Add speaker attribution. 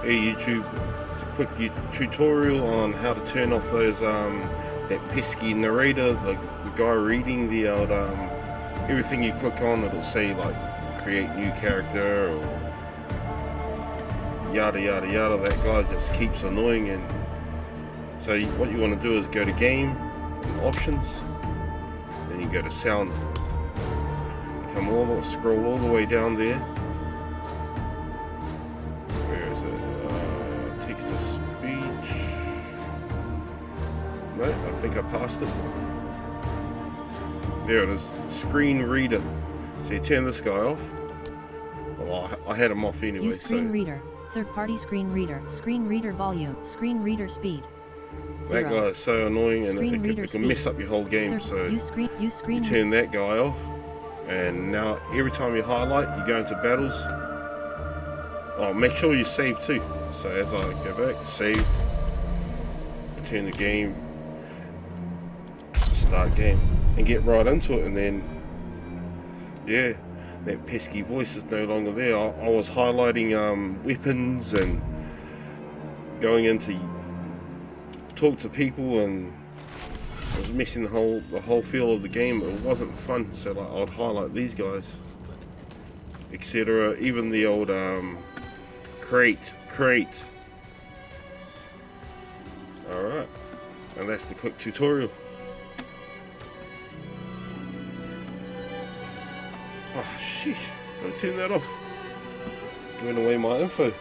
Speaker 1: Hey YouTube, it's a quick tutorial on how to turn off those that pesky narrator, the guy reading the old everything you click on, it'll say like create new character or yada yada yada. That guy just keeps annoying. And so what you want to do is go to game, options, then you go to sound, scroll all the way down there. Where is it? Text to speech. No, I think I passed it. There it is. Screen reader. So you turn this guy off. Well, I had him off anyway.
Speaker 2: Use screen reader. Third-party screen reader. Screen reader volume. Screen reader speed.
Speaker 1: That guy is so annoying, and it can mess up your whole game. So you turn that guy off, and now every time you highlight, you go into battles. Oh, make sure you save too. So as I go back, save, return the game, start game, and get right into it. And then, yeah, that pesky voice is no longer there. I was highlighting weapons and going into talk to people, and I was messing the whole feel of the game. It wasn't fun. So like I'd highlight these guys, etc. Even the old crate. Alright, and that's the quick tutorial. Oh shit, I turn that off, giving away my info.